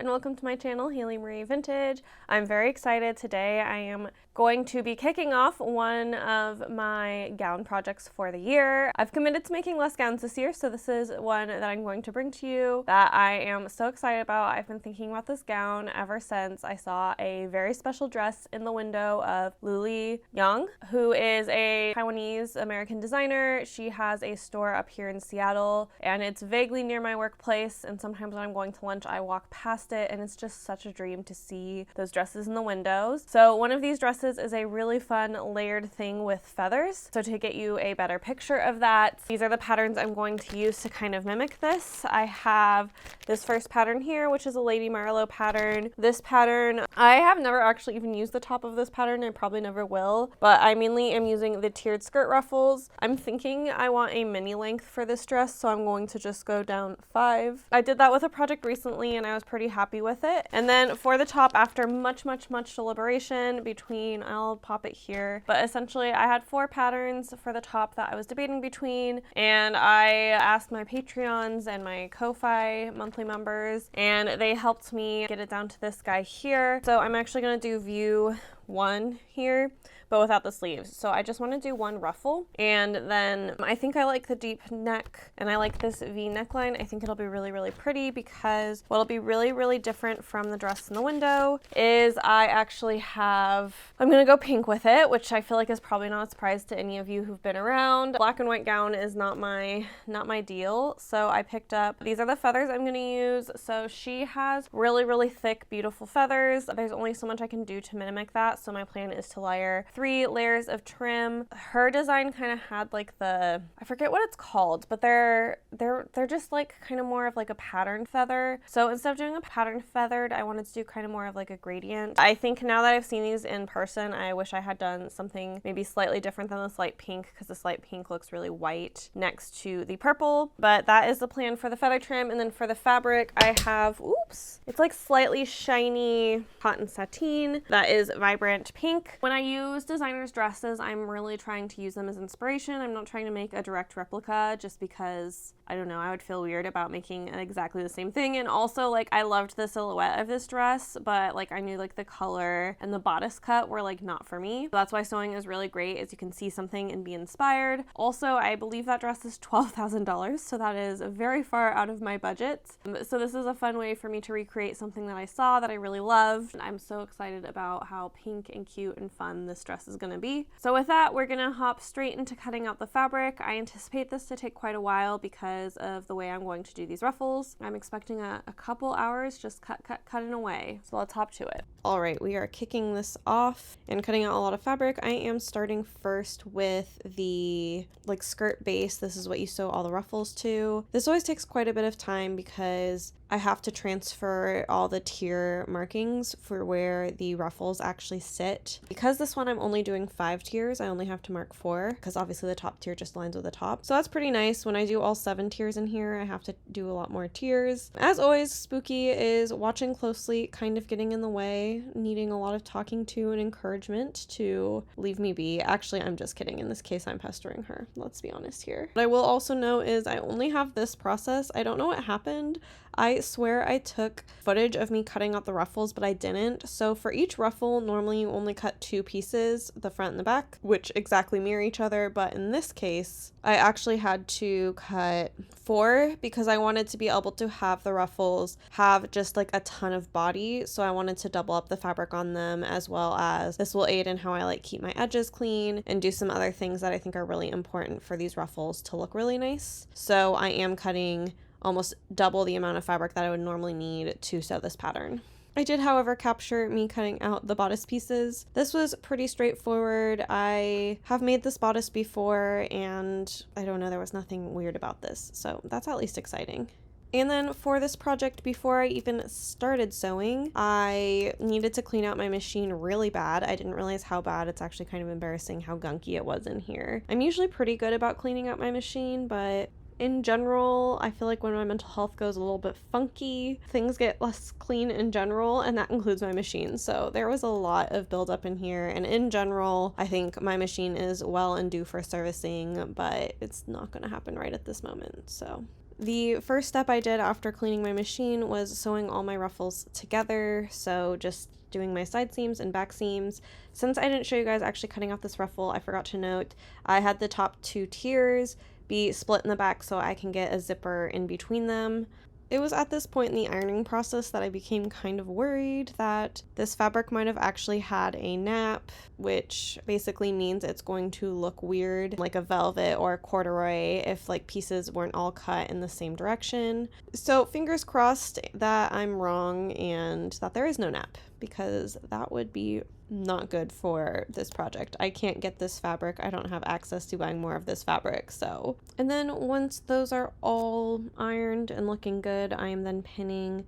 and welcome to my channel, Haylee Marie Vintage. I'm very excited. Today I am going to be kicking off one of my gown projects for the year. I've committed to making less gowns this year, so this is one that I'm going to bring to you that I am so excited about. I've been thinking about this gown ever since I saw a very special dress in the window of Luly Yang, who is a Taiwanese American designer. She has a store up here in Seattle, and it's vaguely near my workplace, and sometimes when I'm going to lunch I walk past it, and it's just such a dream to see those dresses in the windows. So one of these dresses is a really fun layered thing with feathers. So to get you a better picture of that, these are the patterns I'm going to use to kind of mimic this. I have this first pattern here, which is a Lady Marlowe pattern. This pattern, I have never actually even used the top of this pattern. I probably never will, but I mainly am using the tiered skirt ruffles. I'm thinking I want a mini length for this dress, so I'm going to just go down 5. I did that with a project recently and I was pretty happy with it. And then for the top, after much deliberation between, I'll pop it here, but essentially I had 4 patterns for the top that I was debating between, and I asked my Patreons and my Ko-Fi monthly members, and they helped me get it down to this guy here. So I'm actually going to do view 1 here, but without the sleeves. So I just want to do one ruffle, and then I think I like the deep neck and I like this V neckline. I think it'll be really pretty, because what'll be really different from the dress in the window is I actually have, I'm gonna go pink with it, which I feel like is probably not a surprise to any of you who've been around. Black and white gown is not my deal, so I picked up, these are the feathers I'm gonna use. So she has really thick, beautiful feathers. There's only so much I can do to mimic that, so my plan is to layer 3 layers of trim. Her design kind of had like the, I forget what it's called, but they're just like kind of more of like a pattern feather. So instead of doing a pattern feathered, I wanted to do kind of more of like a gradient. I think now that I've seen these in person, I wish I had done something maybe slightly different than this light pink, because this light pink looks really white next to the purple. But that is the plan for the feather trim. And then for the fabric, I have, oops, it's like slightly shiny cotton sateen that is vibrant pink. When I use designers' dresses, I'm really trying to use them as inspiration. I'm not trying to make a direct replica, just because, I don't know, I would feel weird about making exactly the same thing. And also, like, I loved the silhouette of this dress, but like I knew like the color and the bodice cut were like not for me. So that's why sewing is really great, is you can see something and be inspired. Also, I believe that dress is $12,000, so that is very far out of my budget. So this is a fun way for me to recreate something that I saw that I really loved. I'm so excited about how pink and cute and fun this dress is gonna be. So with that, we're gonna hop straight into cutting out the fabric. I anticipate this to take quite a while because of the way I'm going to do these ruffles. I'm expecting a couple hours, just cutting away. So let's hop to it. All right, we are kicking this off and cutting out a lot of fabric. I am starting first with the like skirt base. This is what you sew all the ruffles to. This always takes quite a bit of time because I have to transfer all the tier markings for where the ruffles actually sit. Because this one I'm only doing 5 tiers, I only have to mark 4, because obviously the top tier just lines with the top. So that's pretty nice. When I do all 7 tiers in here, I have to do a lot more tiers. As always, Spooky is watching closely, kind of getting in the way, needing a lot of talking to and encouragement to leave me be. Actually, I'm just kidding. In this case, I'm pestering her. Let's be honest here. What I will also note is I only have this process. I don't know what happened. I swear I took footage of me cutting out the ruffles, but I didn't. So for each ruffle, normally you only cut 2 pieces, the front and the back, which exactly mirror each other. But in this case, I actually had to cut 4 because I wanted to be able to have the ruffles have just like a ton of body. So I wanted to double up the fabric on them, as well as this will aid in how I like keep my edges clean and do some other things that I think are really important for these ruffles to look really nice. So I am cutting almost double the amount of fabric that I would normally need to sew this pattern. I did, however, capture me cutting out the bodice pieces. This was pretty straightforward. I have made this bodice before, and I don't know, there was nothing weird about this, so that's at least exciting. And then for this project, before I even started sewing, I needed to clean out my machine really bad. I didn't realize how bad. It's actually kind of embarrassing how gunky it was in here. I'm usually pretty good about cleaning out my machine, but in general, I feel like when my mental health goes a little bit funky, things get less clean in general, and that includes my machine. So there was a lot of buildup in here, and in general, I think my machine is well and due for servicing, but it's not going to happen right at this moment. So The first step I did after cleaning my machine was sewing all my ruffles together, so just doing my side seams and back seams. Since I didn't show you guys actually cutting off this ruffle, I forgot to note I had the top 2 tiers be split in the back so I can get a zipper in between them. It was at this point in the ironing process that I became kind of worried that this fabric might have actually had a nap, which basically means it's going to look weird, like a velvet or a corduroy, if like pieces weren't all cut in the same direction. So fingers crossed that I'm wrong and that there is no nap, because that would be not good for this project. I can't get this fabric. I don't have access to buying more of this fabric. So, and then once those are all ironed and looking good, I am then pinning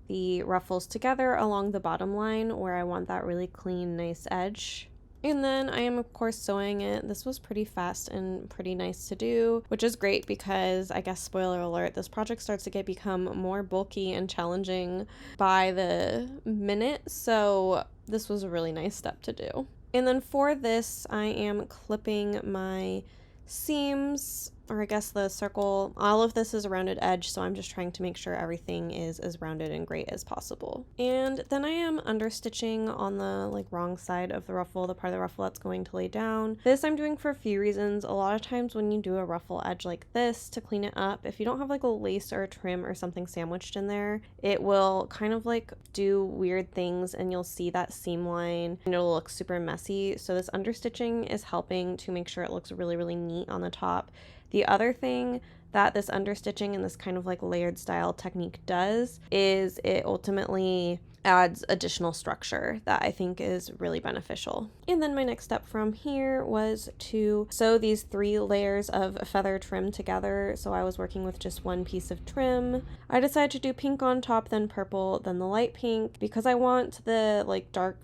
the ruffles together along the bottom line where I want that really clean, nice edge. And then I am, of course, sewing it. This was pretty fast and pretty nice to do, which is great because, I guess, spoiler alert, this project starts to become more bulky and challenging by the minute. So this was a really nice step to do. And then for this, I am clipping my seams, or I guess the circle. All of this is a rounded edge, so I'm just trying to make sure everything is as rounded and great as possible. And then I am understitching on the wrong side of the ruffle, the part of the ruffle that's going to lay down. This I'm doing for a few reasons. A lot of times when you do a ruffle edge like this to clean it up, if you don't have like a lace or a trim or something sandwiched in there, it will kind of like do weird things and you'll see that seam line and it'll look super messy. So this understitching is helping to make sure it looks really, really neat on the top. The other thing that this understitching and this kind of like layered style technique does is it ultimately adds additional structure that I think is really beneficial. And then my next step from here was to sew these 3 layers of feather trim together. So I was working with just one piece of trim. I decided to do pink on top, then purple, then the light pink, because I want the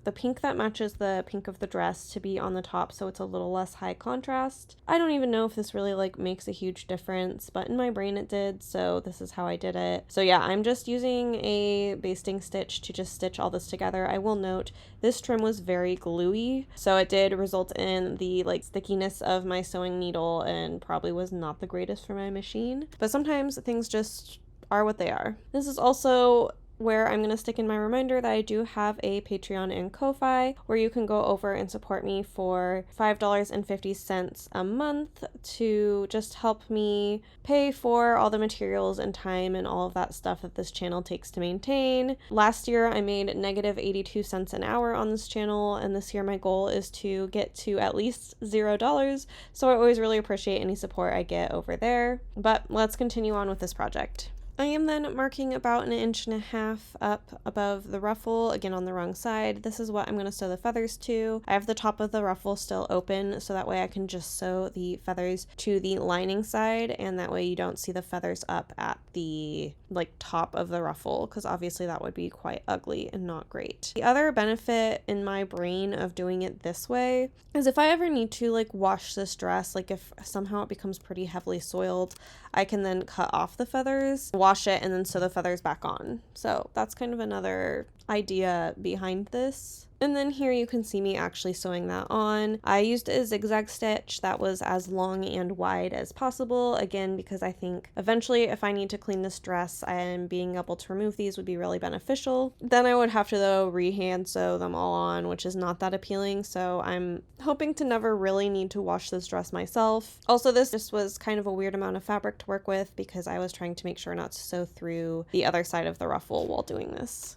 the pink that matches the pink of the dress to be on the top so it's a little less high contrast. I don't even know if this really makes a huge difference, but in my brain it did, so this is how I did it. So yeah, I'm just using a basting stitch to just stitch all this together. I will note this trim was very gluey, so it did result in the stickiness of my sewing needle and probably was not the greatest for my machine, but sometimes things just are what they are. This is also where I'm going to stick in my reminder that I do have a Patreon and Ko-Fi where you can go over and support me for $5.50 a month to just help me pay for all the materials and time and all of that stuff that this channel takes to maintain. Last year I made negative 82 cents an hour on this channel, and this year my goal is to get to at least $0, so I always really appreciate any support I get over there. But let's continue on with this project. I am then marking about 1.5 inches up above the ruffle, again on the wrong side. This is what I'm going to sew the feathers to. I have the top of the ruffle still open, so that way I can just sew the feathers to the lining side, and that way you don't see the feathers up at the top of the ruffle, because obviously that would be quite ugly and not great. The other benefit in my brain of doing it this way is if I ever need to wash this dress, if somehow it becomes pretty heavily soiled, I can then cut off the feathers, wash it, and then sew the feathers back on. So that's kind of another idea behind this. And then here you can see me actually sewing that on. I used a zigzag stitch that was as long and wide as possible, again because I think eventually if I need to clean this dress and being able to remove these would be really beneficial. Then I would have to though re-hand sew them all on, which is not that appealing, so I'm hoping to never really need to wash this dress myself. Also, this just was kind of a weird amount of fabric to work with because I was trying to make sure not to sew through the other side of the ruffle while doing this.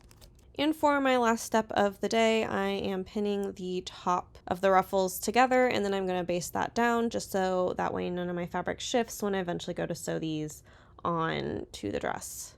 And for my last step of the day, I am pinning the top of the ruffles together, and then I'm going to baste that down just so that way none of my fabric shifts when I eventually go to sew these on to the dress.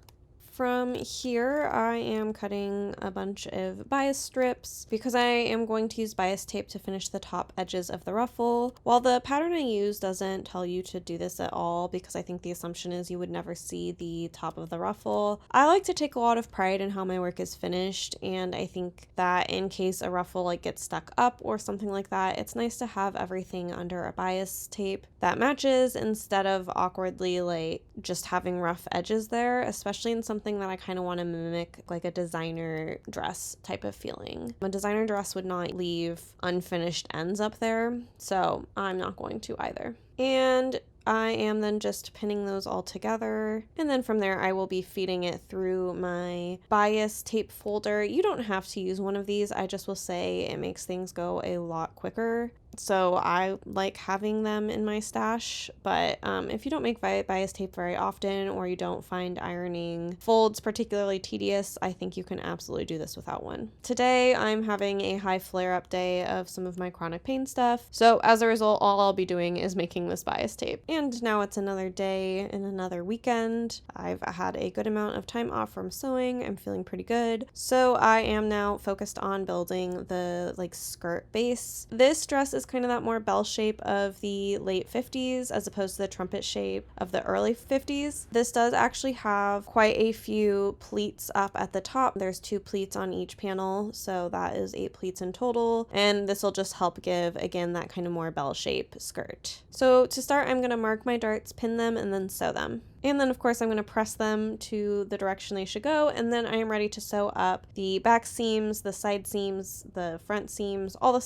From here, I am cutting a bunch of bias strips because I am going to use bias tape to finish the top edges of the ruffle. While the pattern I use doesn't tell you to do this at all, because I think the assumption is you would never see the top of the ruffle, I like to take a lot of pride in how my work is finished, and I think that in case a ruffle gets stuck up or something like that, it's nice to have everything under a bias tape that matches instead of awkwardly just having rough edges there, especially in something that I kind of want to mimic a designer dress type of feeling. A designer dress would not leave unfinished ends up there, so I'm not going to either. And I am then just pinning those all together, and then from there I will be feeding it through my bias tape folder. You don't have to use one of these, I just will say it makes things go a lot quicker. So I like having them in my stash, but if you don't make bias tape very often, or you don't find ironing folds particularly tedious, I think you can absolutely do this without one. Today I'm having a high flare-up day of some of my chronic pain stuff, so as a result all I'll be doing is making this bias tape. And now it's another day and another weekend. I've had a good amount of time off from sewing. I'm feeling pretty good, so I am now focused on building the skirt base. This dress is kind of that more bell shape of the late 50s as opposed to the trumpet shape of the early 50s. This does actually have quite a few pleats up at the top. There's 2 pleats on each panel, so that is 8 pleats in total, and this will just help give again that kind of more bell shape skirt. So to start, I'm going to mark my darts, pin them, and then sew them. And then of course I'm going to press them to the direction they should go, and then I am ready to sew up the back seams, the side seams, the front seams, all the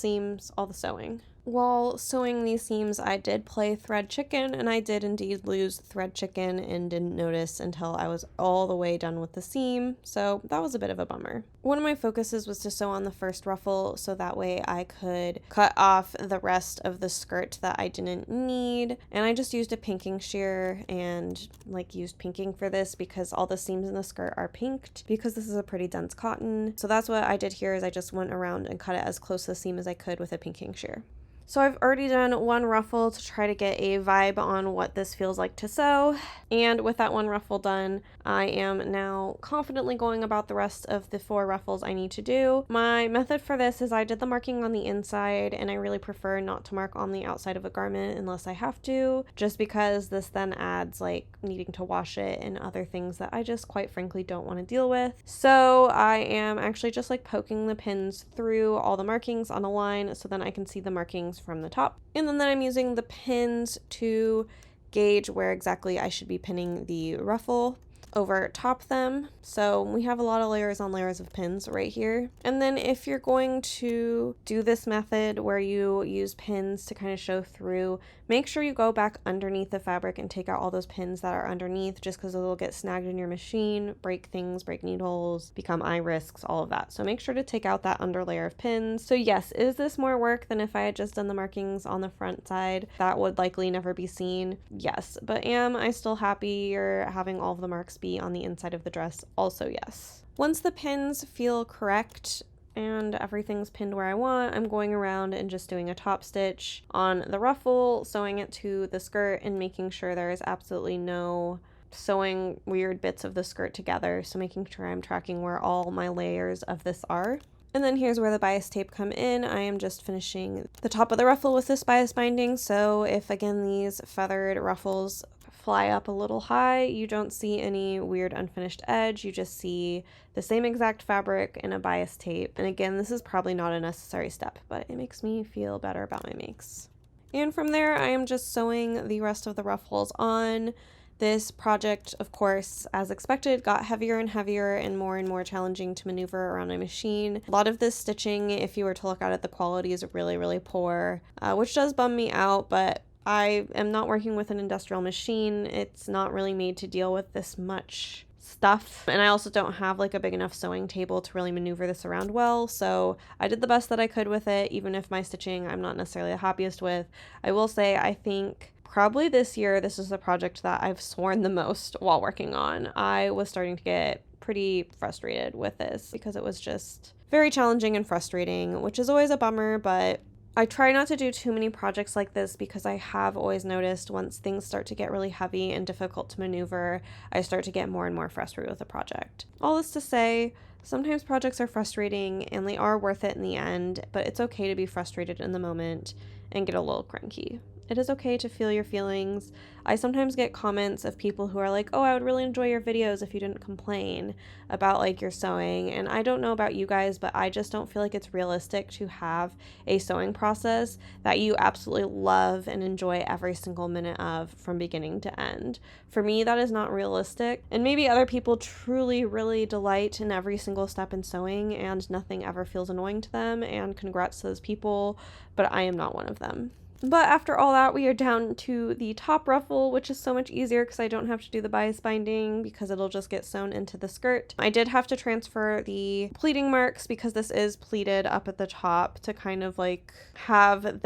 sewing. While sewing these seams, I did play thread chicken, and I did indeed lose thread chicken and didn't notice until I was all the way done with the seam, so that was a bit of a bummer. One of my focuses was to sew on the first ruffle, so that way I could cut off the rest of the skirt that I didn't need, and I just used a pinking shear and used pinking for this because all the seams in the skirt are pinked because this is a pretty dense cotton. So that's what I did here, is I just went around and cut it as close to the seam as I could with a pinking shear. So I've already done one ruffle to try to get a vibe on what this feels like to sew, and with that one ruffle done, I am now confidently going about the rest of the 4 ruffles I need to do. My method for this is I did the marking on the inside, and I really prefer not to mark on the outside of a garment unless I have to, just because this then adds needing to wash it and other things that I just quite frankly don't want to deal with. So I am actually just poking the pins through all the markings on a line so then I can see the markings from the top, and then I'm using the pins to gauge where exactly I should be pinning the ruffle over top them. So we have a lot of layers on layers of pins right here. And then if you're going to do this method where you use pins to kind of show through, make sure you go back underneath the fabric and take out all those pins that are underneath, just because it'll get snagged in your machine, break things, break needles, become eye risks, all of that. So make sure to take out that under layer of pins. So yes, is this more work than if I had just done the markings on the front side? That would likely never be seen. Yes, but am I still happier having all of the marks be on the inside of the dress? Also yes. Once the pins feel correct and everything's pinned where I want, I'm going around and just doing a top stitch on the ruffle, sewing it to the skirt, and making sure there is absolutely no sewing weird bits of the skirt together, so making sure I'm tracking where all my layers of this are. And then here's where the bias tape come in. I am just finishing the top of the ruffle with this bias binding, so if again these feathered ruffles fly up a little high, you don't see any weird unfinished edge, you just see the same exact fabric and a bias tape. And again, this is probably not a necessary step, but it makes me feel better about my makes. And from there, I am just sewing the rest of the ruffles on. This project, of course, as expected, got heavier and heavier and more challenging to maneuver around my machine. A lot of this stitching, if you were to look at it, the quality is really, really poor, which does bum me out, but I am not working with an industrial machine. It's not really made to deal with this much stuff, and I also don't have a big enough sewing table to really maneuver this around well, so I did the best that I could with it, even if my stitching I'm not necessarily the happiest with. I will say I think probably this year this is the project that I've sworn the most while working on. I was starting to get pretty frustrated with this because it was just very challenging and frustrating, which is always a bummer, but I try not to do too many projects like this because I have always noticed once things start to get really heavy and difficult to maneuver, I start to get more and more frustrated with the project. All this to say, sometimes projects are frustrating and they are worth it in the end, but it's okay to be frustrated in the moment and get a little cranky. It is okay to feel your feelings. I sometimes get comments of people who are like, oh, I would really enjoy your videos if you didn't complain about your sewing. And I don't know about you guys, but I just don't feel like it's realistic to have a sewing process that you absolutely love and enjoy every single minute of from beginning to end. For me, that is not realistic. And maybe other people truly, really delight in every single step in sewing and nothing ever feels annoying to them, and congrats to those people, but I am not one of them. But after all that, we are down to the top ruffle, which is so much easier because I don't have to do the bias binding because it'll just get sewn into the skirt. I did have to transfer the pleating marks because this is pleated up at the top to kind of like have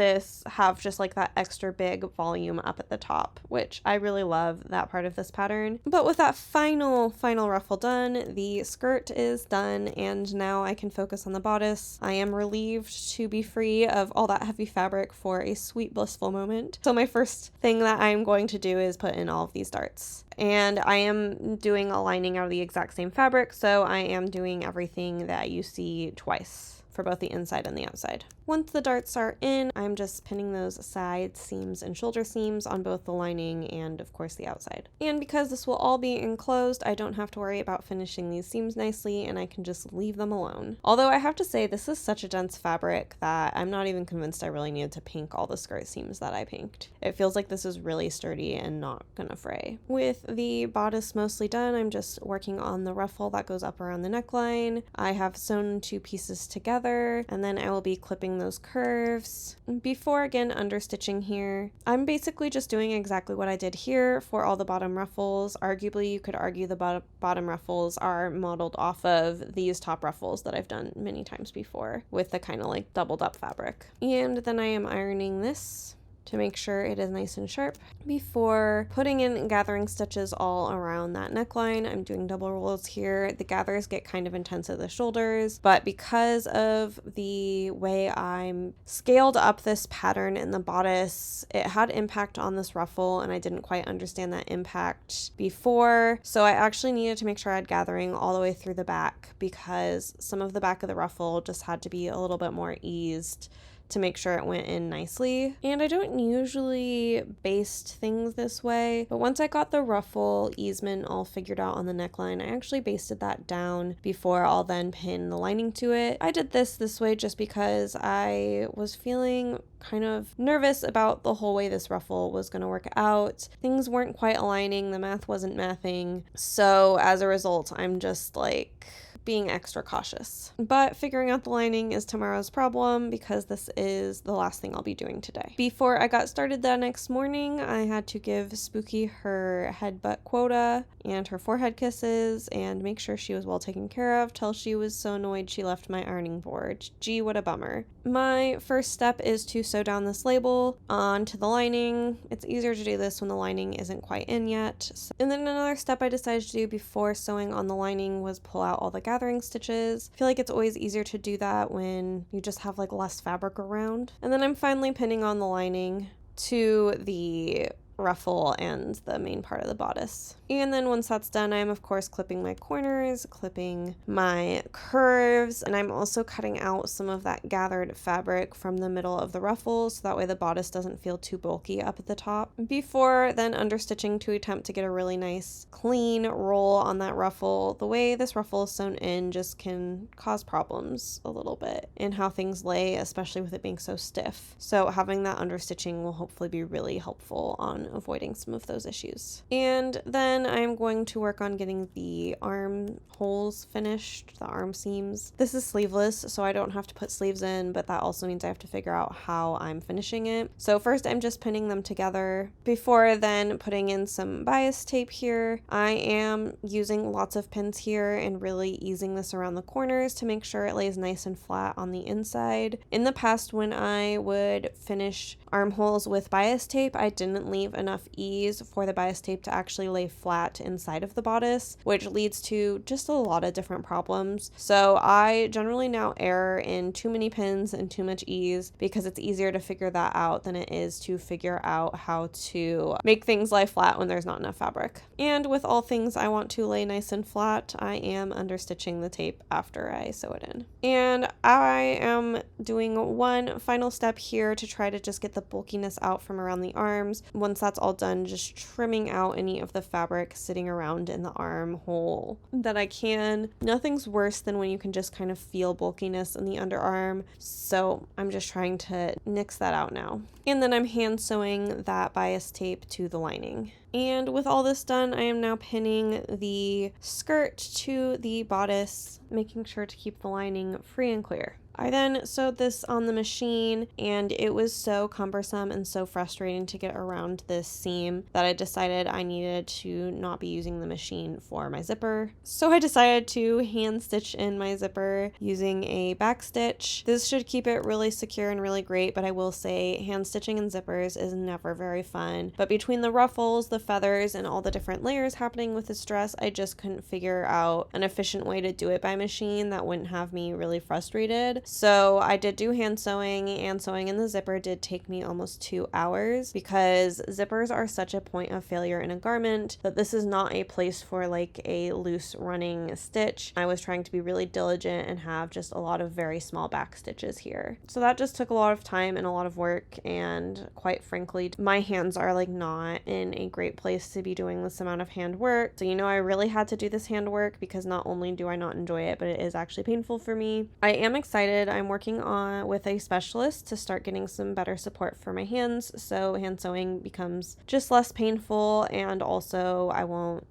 just like that extra big volume up at the top, which I really love that part of this pattern. But with that final ruffle done, the skirt is done, and now I can focus on the bodice. I am relieved to be free of all that heavy fabric for a sweet blissful moment. So my first thing that I'm going to do is put in all of these darts. And I am doing a lining out of the exact same fabric, so I am doing everything that you see twice for both the inside and the outside. Once the darts are in, I'm just pinning those side seams and shoulder seams on both the lining and of course the outside. And because this will all be enclosed, I don't have to worry about finishing these seams nicely, and I can just leave them alone. Although I have to say, this is such a dense fabric that I'm not even convinced I really needed to pink all the skirt seams that I pinked. It feels like this is really sturdy and not gonna fray. With the bodice mostly done, I'm just working on the ruffle that goes up around the neckline. I have sewn 2 pieces together, and then I will be clipping those curves. Before again understitching here, I'm basically just doing exactly what I did here for all the bottom ruffles. Arguably, you could argue the bottom ruffles are modeled off of these top ruffles that I've done many times before with the kind of like doubled up fabric. And then I am ironing this to make sure it is nice and sharp. Before putting in gathering stitches all around that neckline, I'm doing double rolls here. The gathers get kind of intense at the shoulders, but because of the way I'm scaled up this pattern in the bodice, it had impact on this ruffle, and I didn't quite understand that impact before. So I actually needed to make sure I had gathering all the way through the back, because some of the back of the ruffle just had to be a little bit more eased to make sure it went in nicely. And I don't usually baste things this way, but once I got the ruffle easement all figured out on the neckline, I actually basted that down before I'll then pin the lining to it. I did this way just because I was feeling kind of nervous about the whole way this ruffle was going to work out. Things weren't quite aligning, the math wasn't mathing, so as a result, I'm just like being extra cautious. But figuring out the lining is tomorrow's problem because this is the last thing I'll be doing today. Before I got started the next morning, I had to give Spooky her head butt quota and her forehead kisses and make sure she was well taken care of till she was so annoyed she left my ironing board. Gee, what a bummer. My first step is to sew down this label onto the lining. It's easier to do this when the lining isn't quite in yet. And then another step I decided to do before sewing on the lining was pull out all the gathering stitches. I feel like it's always easier to do that when you just have like less fabric around. And then I'm finally pinning on the lining to the ruffle and the main part of the bodice. And then once that's done, I'm of course clipping my corners, clipping my curves, and I'm also cutting out some of that gathered fabric from the middle of the ruffle so that way the bodice doesn't feel too bulky up at the top. Before then understitching to attempt to get a really nice clean roll on that ruffle. The way this ruffle is sewn in just can cause problems a little bit in how things lay, especially with it being so stiff. So having that understitching will hopefully be really helpful on avoiding some of those issues. And then I'm going to work on getting the arm holes finished, the arm seams. This is sleeveless, so I don't have to put sleeves in, but that also means I have to figure out how I'm finishing it. So first I'm just pinning them together before then putting in some bias tape here. I am using lots of pins here and really easing this around the corners to make sure it lays nice and flat on the inside. In the past, when I would finish armholes with bias tape, I didn't leave enough ease for the bias tape to actually lay flat inside of the bodice, which leads to just a lot of different problems. So I generally now err in too many pins and too much ease because it's easier to figure that out than it is to figure out how to make things lay flat when there's not enough fabric. And with all things I want to lay nice and flat, I am understitching the tape after I sew it in. And I am doing one final step here to try to just get the bulkiness out from around the arms. Once that's all done, just trimming out any of the fabric sitting around in the armhole that I can. Nothing's worse than when you can just kind of feel bulkiness in the underarm, so I'm just trying to nix that out now. And then I'm hand sewing that bias tape to the lining. And with all this done, I am now pinning the skirt to the bodice, making sure to keep the lining free and clear. I then sewed this on the machine, and it was so cumbersome and so frustrating to get around this seam that I decided I needed to not be using the machine for my zipper. So I decided to hand stitch in my zipper using a back stitch. This should keep it really secure and really great, but I will say hand stitching in zippers is never very fun. But between the ruffles, the feathers, and all the different layers happening with this dress, I just couldn't figure out an efficient way to do it by machine that wouldn't have me really frustrated. So I did do hand sewing, and sewing in the zipper did take me almost 2 hours because zippers are such a point of failure in a garment that this is not a place for like a loose running stitch. I was trying to be really diligent and have just a lot of very small back stitches here. So that just took a lot of time and a lot of work, and quite frankly, my hands are like not in a great place to be doing this amount of hand work. So I really had to do this hand work because not only do I not enjoy it, but it is actually painful for me. I am excited. I'm working on with a specialist to start getting some better support for my hands, so hand sewing becomes just less painful, and also I won't,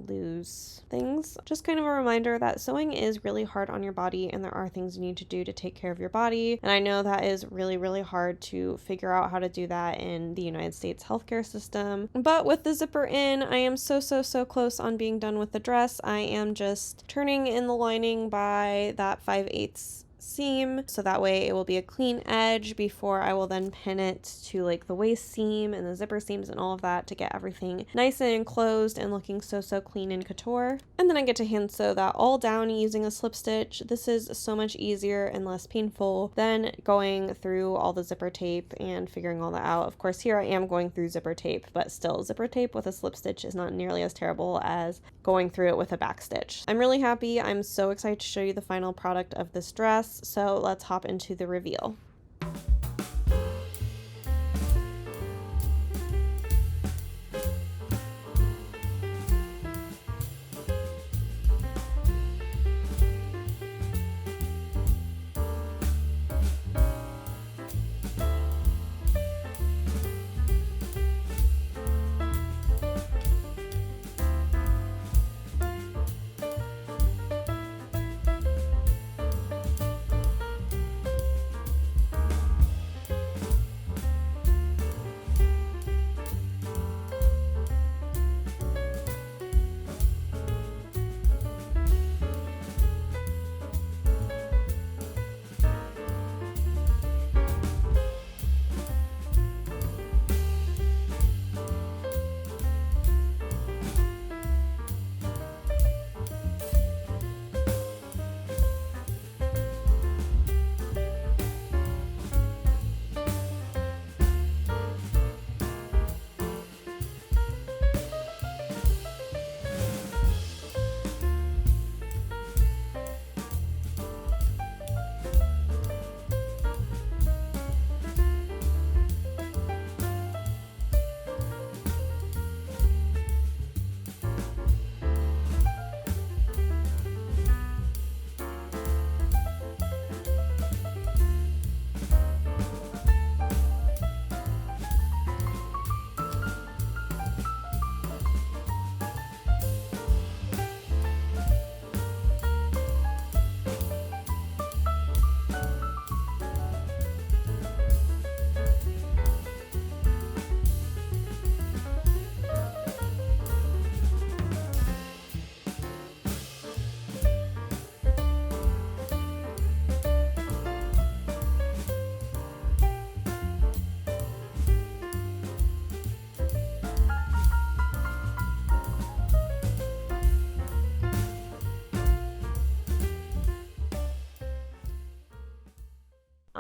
lose things. Just kind of a reminder that sewing is really hard on your body, and there are things you need to do to take care of your body, and I know that is really, really hard to figure out how to do that in the United States healthcare system. But with the zipper in, I am so close on being done with the dress. I am just turning in the lining by that 5/8 seam, so that way it will be a clean edge before I will then pin it to like the waist seam and the zipper seams and all of that to get everything nice and enclosed and looking so clean and couture. And then I get to hand sew that all down using a slip stitch. This is so much easier and less painful than going through all the zipper tape and figuring all that out. Of course, here I am going through zipper tape, but still, zipper tape with a slip stitch is not nearly as terrible as going through it with a back stitch. I'm really happy. I'm so excited to show you the final product of this dress. So let's hop into the reveal.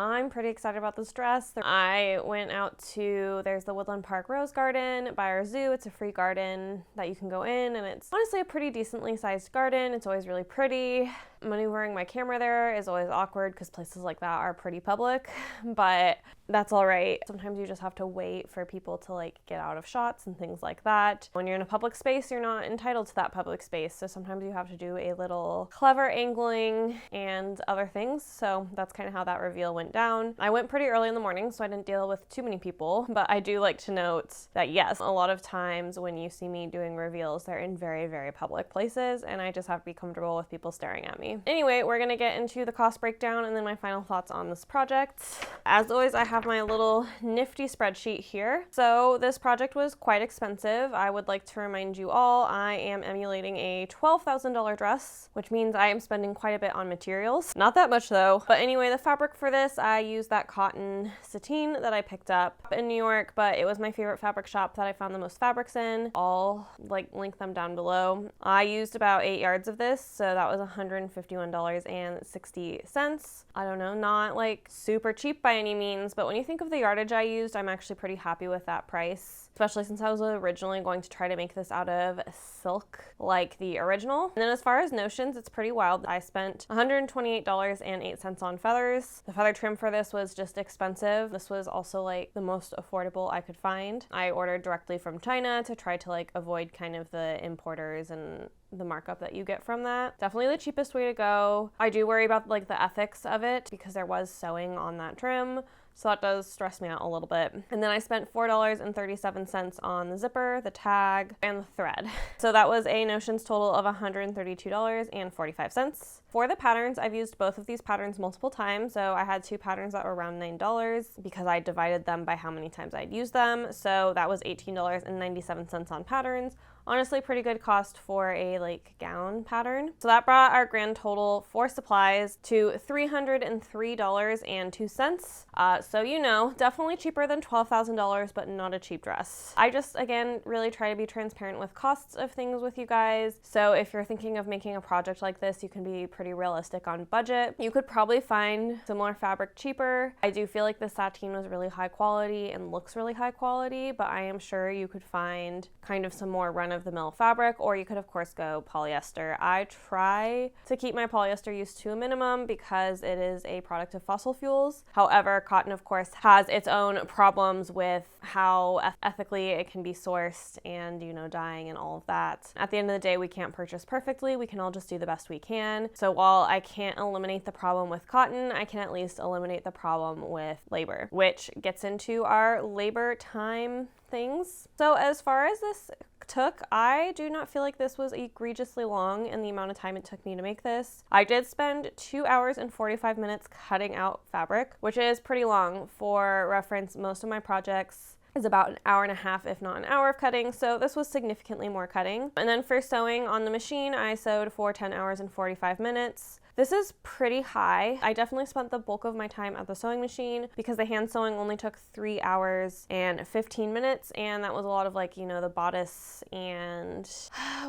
I'm pretty excited about this dress. I went out to, there's the Woodland Park Rose Garden by our zoo. It's a free garden that you can go in, and it's honestly a pretty decently sized garden. It's always really pretty. Maneuvering my camera there is always awkward because places like that are pretty public, but that's all right. Sometimes you just have to wait for people to like get out of shots and things like that. When you're in a public space, you're not entitled to that public space, so sometimes you have to do a little clever angling and other things. So that's kind of how that reveal went down. I went pretty early in the morning, so I didn't deal with too many people, but I do like to note that yes, a lot of times when you see me doing reveals, they're in very, very public places, and I just have to be comfortable with people staring at me. Anyway, we're gonna get into the cost breakdown and then my final thoughts on this project. As always, I have my little nifty spreadsheet here. So this project was quite expensive. I would like to remind you all, I am emulating a $12,000 dress, which means I am spending quite a bit on materials. Not that much though. But anyway, the fabric for this, I used that cotton sateen that I picked up in New York, but it was my favorite fabric shop that I found the most fabrics in. I'll like link them down below. I used about 8 yards of this, so that was $151.60. I don't know, not like super cheap by any means, but when you think of the yardage I used, I'm actually pretty happy with that price, especially since I was originally going to try to make this out of silk like the original. And then as far as notions, it's pretty wild. I spent $128.08 on feathers. The feather trim for this was just expensive. This was also like the most affordable I could find. I ordered directly from China to try to like avoid kind of the importers and the markup that you get from that. Definitely the cheapest way to go. I do worry about like the ethics of it because there was sewing on that trim, so that does stress me out a little bit. And then I spent $4.37 on the zipper, the tag, and the thread. So that was a notions total of $132.45. For the patterns, I've used both of these patterns multiple times. So I had 2 patterns that were around $9 because I divided them by how many times I'd used them. So that was $18.97 on patterns. Honestly, pretty good cost for a like gown pattern. So that brought our grand total for supplies to $303.02. So you know, definitely cheaper than $12,000, but not a cheap dress. I just, again, really try to be transparent with costs of things with you guys. So if you're thinking of making a project like this, you can be pretty realistic on budget. You could probably find similar fabric cheaper. I do feel like the sateen was really high quality and looks really high quality, but I am sure you could find kind of some more run-of-the-mill fabric, or you could of course go polyester. I try to keep my polyester use to a minimum because it is a product of fossil fuels. However, cotton of course has its own problems with how ethically it can be sourced and, you know, dyeing and all of that. At the end of the day, we can't purchase perfectly. We can all just do the best we can. So while I can't eliminate the problem with cotton, I can at least eliminate the problem with labor, which gets into our labor time things. So as far as this took, I do not feel like this was egregiously long in the amount of time it took me to make this. I did spend 2 hours and 45 minutes cutting out fabric, which is pretty long. For reference, most of my projects is about an hour and a half, if not an hour of cutting, so this was significantly more cutting. And then for sewing on the machine, I sewed for 10 hours and 45 minutes. This is pretty high. I definitely spent the bulk of my time at the sewing machine because the hand sewing only took 3 hours and 15 minutes, and that was a lot of like, you know, the bodice and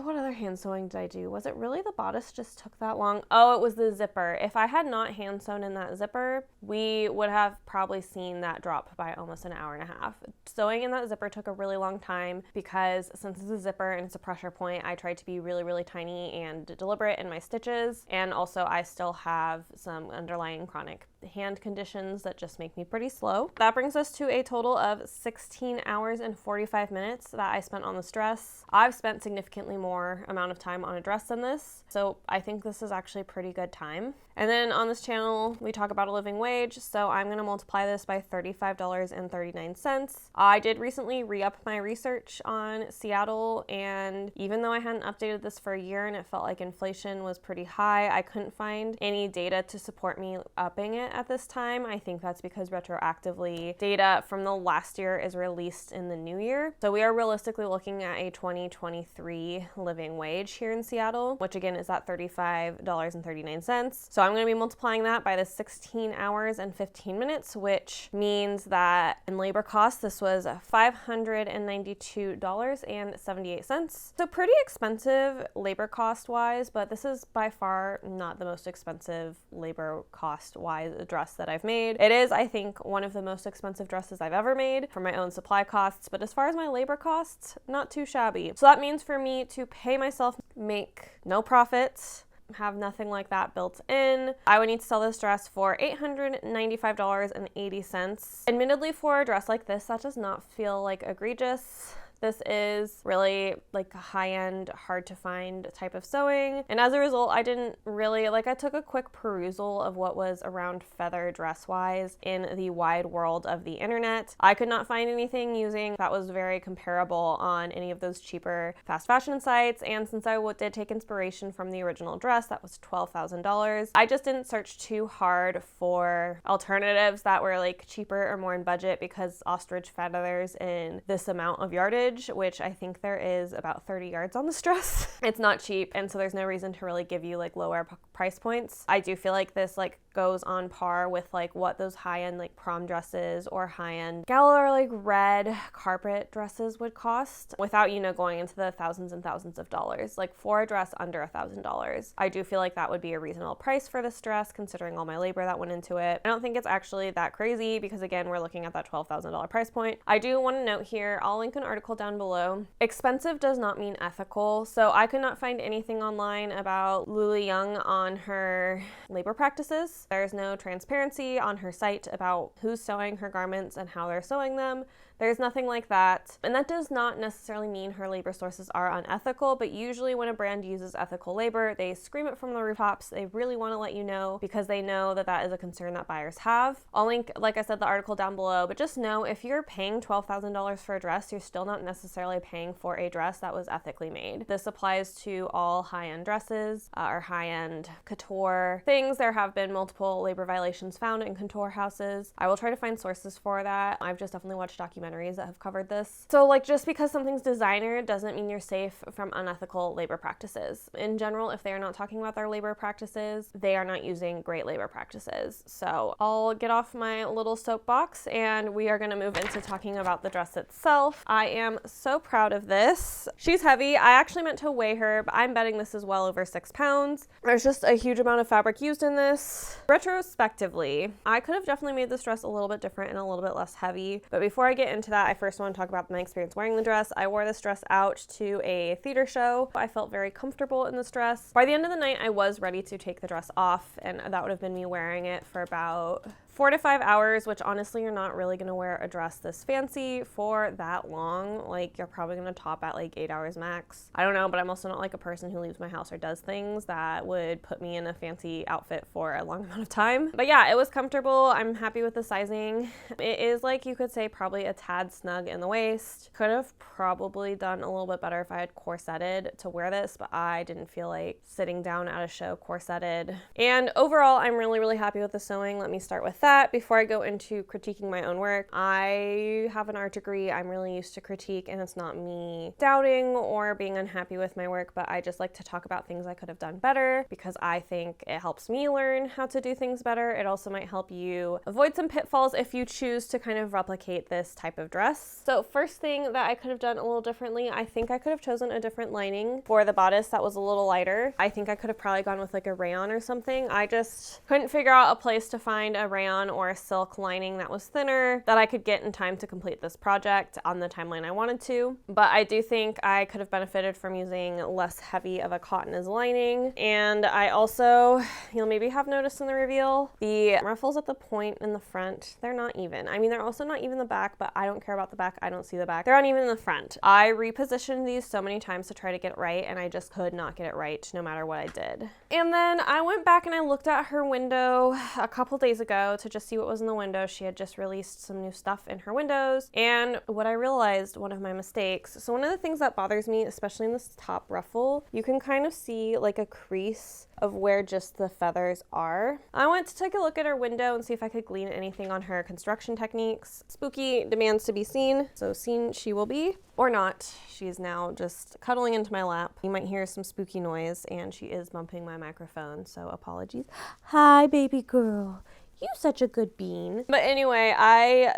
what other hand sewing did I do? Was it really the bodice just took that long? Oh, it was the zipper. If I had not hand sewn in that zipper, we would have probably seen that drop by almost an hour and a half. Sewing in that zipper took a really long time because since it's a zipper and it's a pressure point, I tried to be really, really tiny and deliberate in my stitches, and also I still have some underlying chronic hand conditions that just make me pretty slow. That brings us to a total of 16 hours and 45 minutes that I spent on this dress. I've spent significantly more amount of time on a dress than this, so I think this is actually pretty good time. And then on this channel, we talk about a living wage, so I'm gonna multiply this by $35.39. I did recently re-up my research on Seattle, and even though I hadn't updated this for a year and it felt like inflation was pretty high, I couldn't find any data to support me upping it at this time. I think that's because retroactively data from the last year is released in the new year. So we are realistically looking at a 2023 living wage here in Seattle, which again is at $35.39. So I'm going to be multiplying that by the 16 hours and 15 minutes, which means that in labor costs, this was $592.78. So pretty expensive labor cost wise, but this is by far not the most expensive labor cost wise dress that I've made. It is, I think, one of the most expensive dresses I've ever made for my own supply costs, but as far as my labor costs, not too shabby. So that means for me to pay myself, make no profits, have nothing like that built in. I would need to sell this dress for $895.80. Admittedly, for a dress like this, that does not feel like egregious. This is really like a high-end, hard to find type of sewing. And as a result, I didn't really, I took a quick perusal of what was around feather dress-wise in the wide world of the internet. I could not find anything that was very comparable on any of those cheaper fast fashion sites. And since I did take inspiration from the original dress, that was $12,000. I just didn't search too hard for alternatives that were like cheaper or more in budget, because ostrich feathers in this amount of yardage, which I think there is about 30 yards on this dress. It's not cheap, and so there's no reason to really give you like lower price points. I do feel like this goes on par with like what those high-end like prom dresses or high-end gala or like red carpet dresses would cost, without, going into the thousands and thousands of dollars. Like for a dress under $1,000, I do feel like that would be a reasonable price for this dress, considering all my labor that went into it. I don't think it's actually that crazy, because again, we're looking at that $12,000 price point. I do want to note here, I'll link an article down below. Expensive does not mean ethical. So I could not find anything online about Luly Yang on her labor practices. There's no transparency on her site about who's sewing her garments and how they're sewing them. There's nothing like that. And that does not necessarily mean her labor sources are unethical, but usually when a brand uses ethical labor, they scream it from the rooftops. They really want to let you know, because they know that that is a concern that buyers have. I'll link, like I said, the article down below, but just know if you're paying $12,000 for a dress, you're still not necessarily paying for a dress that was ethically made. This applies to all high-end dresses or high-end couture things. There have been multiple labor violations found in couture houses. I will try to find sources for that. I've just definitely watched documentaries that have covered this. So just because something's designer doesn't mean you're safe from unethical labor practices. In general, if they are not talking about their labor practices, they are not using great labor practices. So I'll get off my little soapbox and we are going to move into talking about the dress itself. I am so proud of this. She's heavy. I actually meant to weigh her, but I'm betting this is well over 6 pounds. There's just a huge amount of fabric used in this. Retrospectively, I could have definitely made this dress a little bit different and a little bit less heavy, but before I get into that, I first want to talk about my experience wearing the dress. I wore this dress out to a theater show. I felt very comfortable in this dress. By the end of the night, I was ready to take the dress off, and that would have been me wearing it for about 4 to 5 hours, which honestly, you're not really gonna wear a dress this fancy for that long. You're probably gonna top at 8 hours max. I don't know, but I'm also not a person who leaves my house or does things that would put me in a fancy outfit for a long amount of time. But yeah, it was comfortable. I'm happy with the sizing. It is you could say probably a tad snug in the waist. Could have probably done a little bit better if I had corseted to wear this, but I didn't feel like sitting down at a show corseted. And overall, I'm really, really happy with the sewing. Let me start with that before I go into critiquing my own work. I have an art degree. I'm really used to critique, and it's not me doubting or being unhappy with my work, but I just like to talk about things I could have done better, because I think it helps me learn how to do things better. It also might help you avoid some pitfalls if you choose to kind of replicate this type of dress. So first thing that I could have done a little differently, I think I could have chosen a different lining for the bodice that was a little lighter. I think I could have probably gone with a rayon or something. I just couldn't figure out a place to find a rayon or a silk lining that was thinner that I could get in time to complete this project on the timeline I wanted to. But I do think I could have benefited from using less heavy of a cotton as lining. And I also, you'll maybe have noticed in the reveal, the ruffles at the point in the front, they're not even. I mean, they're also not even the back, but I don't care about the back. I don't see the back. They're uneven in the front. I repositioned these so many times to try to get it right, and I just could not get it right no matter what I did. And then I went back and I looked at her window a couple days ago to just see what was in the window. She had just released some new stuff in her windows, and what I realized, one of my mistakes, so one of the things that bothers me, especially in this top ruffle, you can kind of see a crease of where just the feathers are. I went to take a look at her window and see if I could glean anything on her construction techniques. Spooky demands to be seen, so seen she will be. Or not. She's now just cuddling into my lap. You might hear some spooky noise, and she is bumping my microphone, so apologies. Hi, baby girl. You such a good bean. But anyway,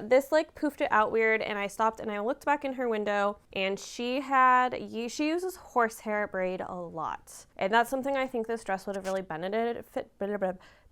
this poofed it out weird, and I stopped and I looked back in her window, and she uses horsehair braid a lot. And that's something I think this dress would have really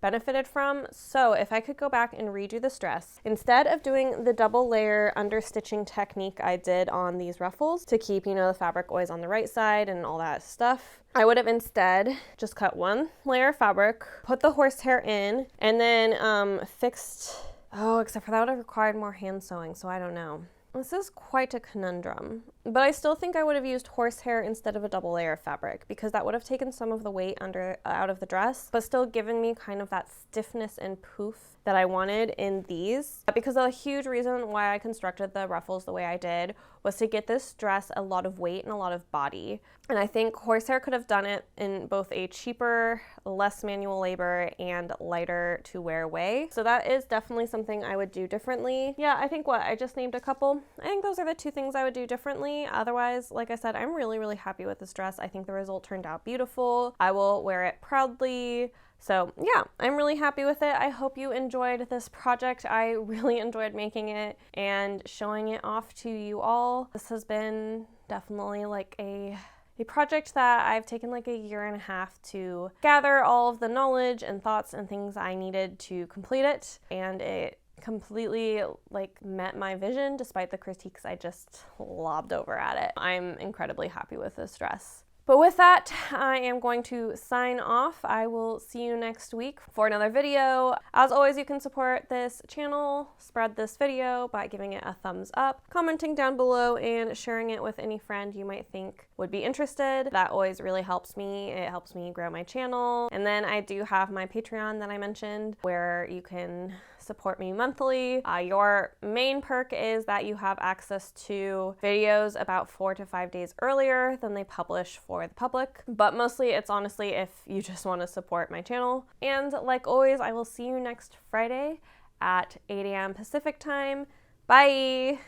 benefited from. So if I could go back and redo this dress, instead of doing the double layer understitching technique I did on these ruffles to keep, you know, the fabric always on the right side and all that stuff, I would have instead just cut one layer of fabric, put the horsehair in, and then fixed, oh, except for that would have required more hand sewing, so I don't know. This is quite a conundrum, but I still think I would have used horsehair instead of a double layer of fabric because that would have taken some of the weight out of the dress, but still given me kind of that stiffness and poof that I wanted in these. Because a huge reason why I constructed the ruffles the way I did was to get this dress a lot of weight and a lot of body. And I think horsehair could have done it in both a cheaper, less manual labor, and lighter to wear way. So that is definitely something I would do differently. Yeah, I think I just named a couple. I think those are the two things I would do differently. Otherwise, like I said, I'm really, really happy with this dress. I think the result turned out beautiful. I will wear it proudly. So yeah, I'm really happy with it. I hope you enjoyed this project. I really enjoyed making it and showing it off to you all. This has been definitely like a project that I've taken like a year and a half to gather all of the knowledge and thoughts and things I needed to complete it, and it completely like met my vision despite the critiques I just lobbed over at it. I'm incredibly happy with this dress. But with that, I am going to sign off. I will see you next week for another video. As always, you can support this channel, spread this video by giving it a thumbs up, commenting down below, and sharing it with any friend you might think would be interested. That always really helps me. It helps me grow my channel. And then I do have my Patreon that I mentioned where you can support me monthly. Your main perk is that you have access to videos about 4 to 5 days earlier than they publish for the public. But mostly it's honestly if you just want to support my channel. And like always, I will see you next Friday at 8 a.m. Pacific time. Bye!